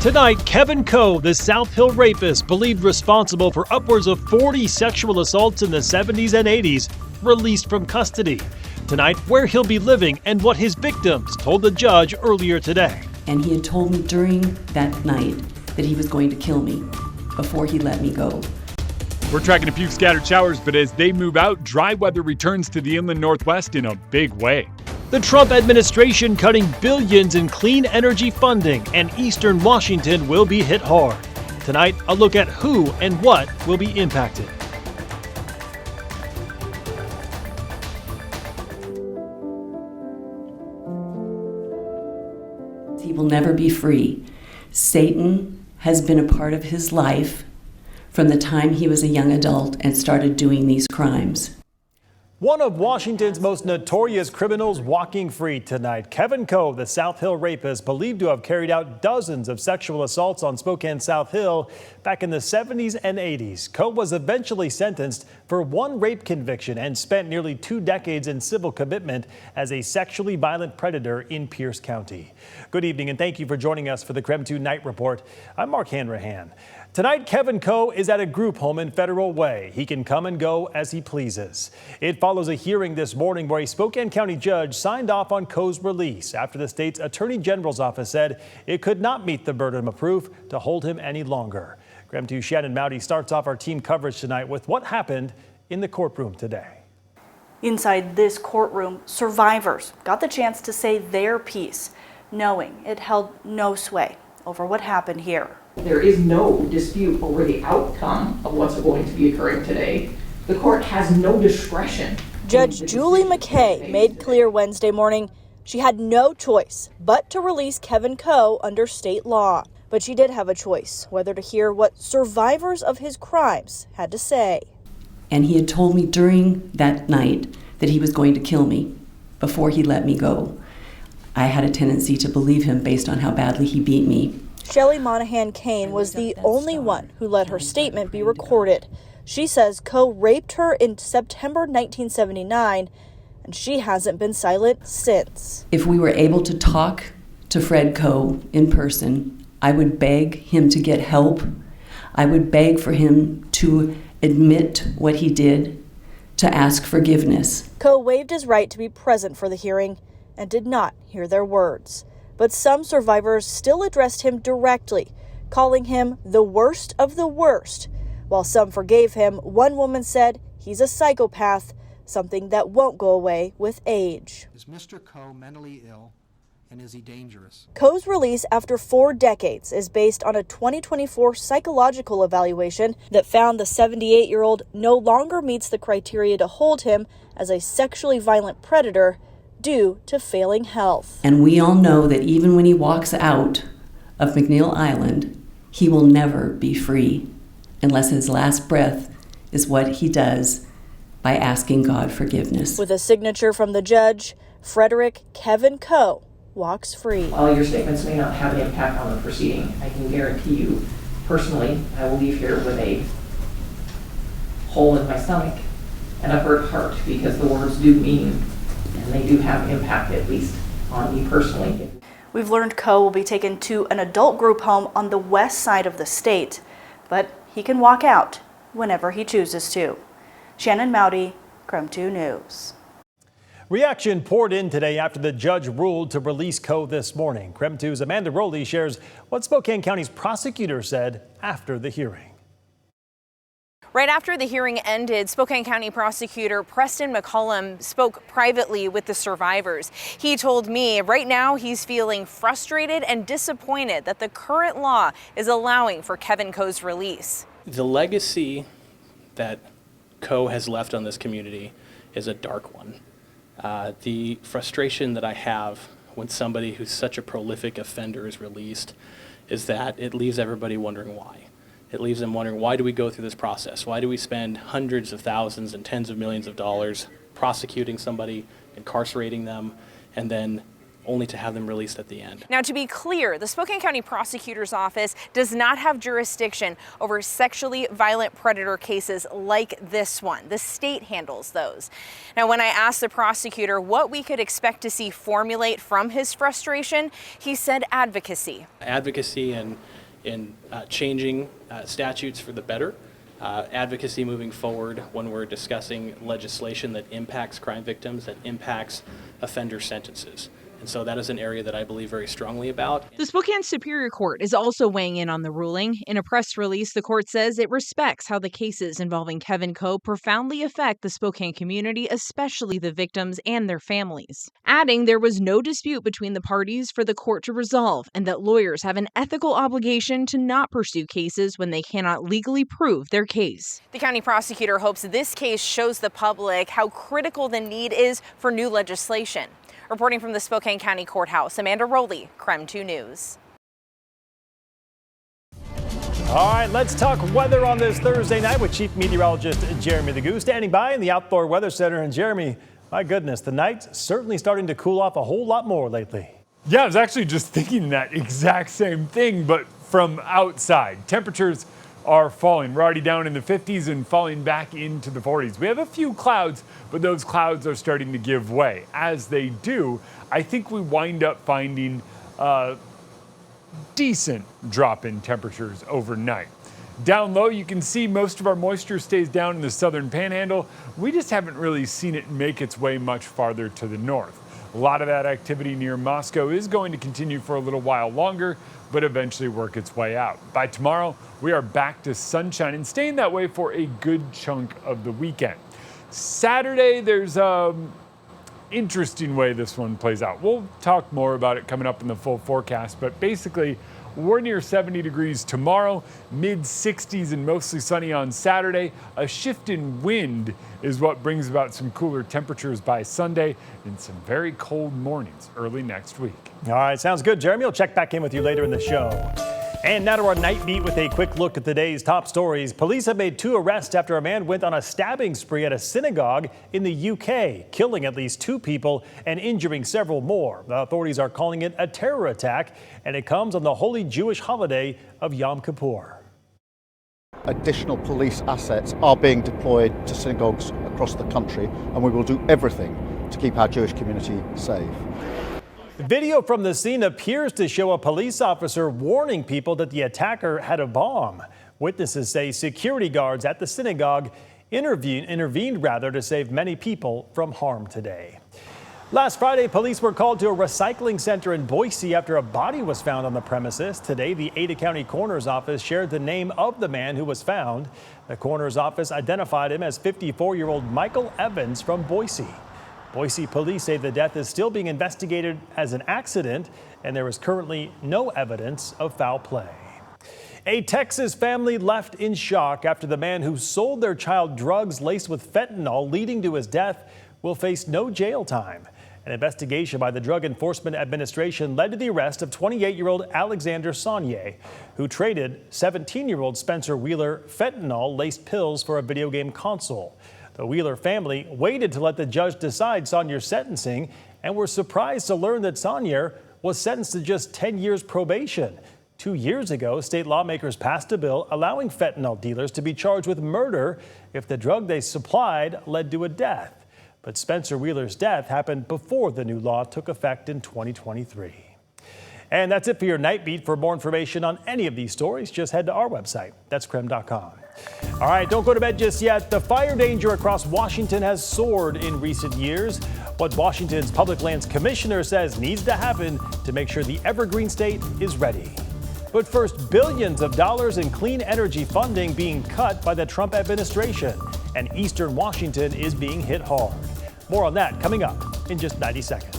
Tonight, Kevin Coe, the South Hill rapist believed responsible for upwards of 40 sexual assaults in the 70s and 80s, released from custody. Tonight, where he'll be living and what his victims told the judge earlier today. And he had told me during that night that he was going to kill me before he let me go. We're tracking a few scattered showers, but as they move out, dry weather returns to the inland Northwest in a big way. The Trump administration cutting billions in clean energy funding, and Eastern Washington will be hit hard. Tonight, a look at who and what will be impacted. He will never be free. Satan has been a part of his life from the time he was a young adult and started doing these crimes. One of Washington's most notorious criminals walking free tonight. Kevin Coe, the South Hill rapist, believed to have carried out dozens of sexual assaults on Spokane South Hill back in the 70s and 80s. Coe was eventually sentenced for one rape conviction and spent nearly 2 decades in civil commitment as a sexually violent predator in Pierce County. Good evening and thank you for joining us for the KREM 2 Night Report. I'm Mark Hanrahan. Tonight, Kevin Coe is at a group home in Federal Way. He can come and go as he pleases. It follows a hearing this morning where a Spokane County judge signed off on Coe's release after the state's Attorney General's office said it could not meet the burden of proof to hold him any longer. KREM 2 Shannon Mowdy starts off our team coverage tonight with what happened in the courtroom today. Inside this courtroom, survivors got the chance to say their piece, knowing it held no sway over what happened here. There is no dispute over the outcome of what's going to be occurring today. The court has no discretion. Judge Julie McKay made clear Wednesday morning she had no choice but to release Kevin Coe under state law. But she did have a choice whether to hear what survivors of his crimes had to say. And he had told me during that night that he was going to kill me before he let me go. I had a tendency to believe him based on how badly he beat me. Shelley Monahan Kane was the only one who let her statement be recorded. She says Coe raped her in September 1979, and she hasn't been silent since. If we were able to talk to Fred Coe in person, I would beg him to get help. I would beg for him to admit what he did, to ask forgiveness. Coe waived his right to be present for the hearing and did not hear their words. But some survivors still addressed him directly, calling him the worst of the worst. While some forgave him, one woman said he's a psychopath, something that won't go away with age. Is Mr. Coe mentally ill, and is he dangerous? Coe's release after 4 decades is based on a 2024 psychological evaluation that found the 78-year-old no longer meets the criteria to hold him as a sexually violent predator due to failing health. And we all know that even when he walks out of McNeil Island, he will never be free unless his last breath is what he does by asking God forgiveness. With a signature from the judge, Frederick Kevin Coe walks free. While your statements may not have an impact on the proceeding, I can guarantee you personally, I will leave here with a hole in my stomach and a hurt heart because the words do mean and they do have impact, at least on me personally. We've learned Coe will be taken to an adult group home on the west side of the state, but he can walk out whenever he chooses to. Shannon Mowdy, KREM 2 News. Reaction poured in today after the judge ruled to release Coe this morning. KREM 2's Amanda Rowley shares what Spokane County's prosecutor said after the hearing. Right after the hearing ended, Spokane County Prosecutor Preston McCollum spoke privately with the survivors. He told me right now he's feeling frustrated and disappointed that the current law is allowing for Kevin Coe's release. The legacy that Coe has left on this community is a dark one. The frustration that I have when somebody who's such a prolific offender is released is that it leaves everybody wondering why. It leaves them wondering, why do we go through this process? Why do we spend hundreds of thousands and tens of millions of dollars prosecuting somebody, incarcerating them, and then only to have them released at the end. Now, to be clear, the Spokane County Prosecutor's Office does not have jurisdiction over sexually violent predator cases like this one. The state handles those. Now, when I asked the prosecutor what we could expect to see formulate from his frustration, he said advocacy. Advocacy in changing statutes for the better. Advocacy moving forward when we're discussing legislation that impacts crime victims, that impacts offender sentences. And so that is an area that I believe very strongly about. The Spokane Superior Court is also weighing in on the ruling. In a press release, the court says it respects how the cases involving Kevin Coe profoundly affect the Spokane community, especially the victims and their families. Adding there was no dispute between the parties for the court to resolve, and that lawyers have an ethical obligation to not pursue cases when they cannot legally prove their case. The county prosecutor hopes this case shows the public how critical the need is for new legislation. Reporting from the Spokane County Courthouse, Amanda Rowley, KREM 2 News. All right, let's talk weather on this Thursday night with Chief Meteorologist Jeremy the Goose standing by in the Outdoor Weather Center. And Jeremy, my goodness, the night's certainly starting to cool off a whole lot more lately. Yeah, I was actually just thinking that exact same thing, but from outside. Temperatures are falling. We're already down in the 50s and falling back into the 40s. We have a few clouds, but those clouds are starting to give way. As they do, I think we wind up finding a decent drop in temperatures overnight. Down low, you can see most of our moisture stays down in the southern panhandle. We just haven't really seen it make its way much farther to the north. A lot of that activity near Moscow is going to continue for a little while longer, but eventually work its way out. By tomorrow, we are back to sunshine and staying that way for a good chunk of the weekend. Saturday, there's an interesting way this one plays out. We'll talk more about it coming up in the full forecast, but basically, we're near 70 degrees tomorrow, mid 60s and mostly sunny on Saturday. A shift in wind is what brings about some cooler temperatures by Sunday and some very cold mornings early next week. All right, sounds good, Jeremy. We'll check back in with you later in the show. And now to our night beat with a quick look at the day's top stories. Police have made 2 arrests after a man went on a stabbing spree at a synagogue in the UK, killing at least 2 people and injuring several more. The authorities are calling it a terror attack, and it comes on the holy Jewish holiday of Yom Kippur. Additional police assets are being deployed to synagogues across the country, and we will do everything to keep our Jewish community safe. Video from the scene appears to show a police officer warning people that the attacker had a bomb. Witnesses say security guards at the synagogue intervened to save many people from harm today. Last Friday, police were called to a recycling center in Boise after a body was found on the premises. Today, the Ada County Coroner's Office shared the name of the man who was found. The Coroner's Office identified him as 54-year-old Michael Evans from Boise. Boise police say the death is still being investigated as an accident, and there is currently no evidence of foul play. A Texas family left in shock after the man who sold their child drugs laced with fentanyl leading to his death will face no jail time. An investigation by the Drug Enforcement Administration led to the arrest of 28-year-old Alexander Saunier, who traded 17-year-old Spencer Wheeler fentanyl-laced pills for a video game console. The Wheeler family waited to let the judge decide Saunier's sentencing and were surprised to learn that Saunier was sentenced to just 10 years probation. 2 years ago, state lawmakers passed a bill allowing fentanyl dealers to be charged with murder if the drug they supplied led to a death. But Spencer Wheeler's death happened before the new law took effect in 2023. And that's it for your Night Beat. For more information on any of these stories, just head to our website. That's KREM.com. All right, don't go to bed just yet. The fire danger across Washington has soared in recent years. What Washington's Public Lands Commissioner says needs to happen to make sure the evergreen state is ready. But first, billions of dollars in clean energy funding being cut by the Trump administration, and Eastern Washington is being hit hard. More on that coming up in just 90 seconds.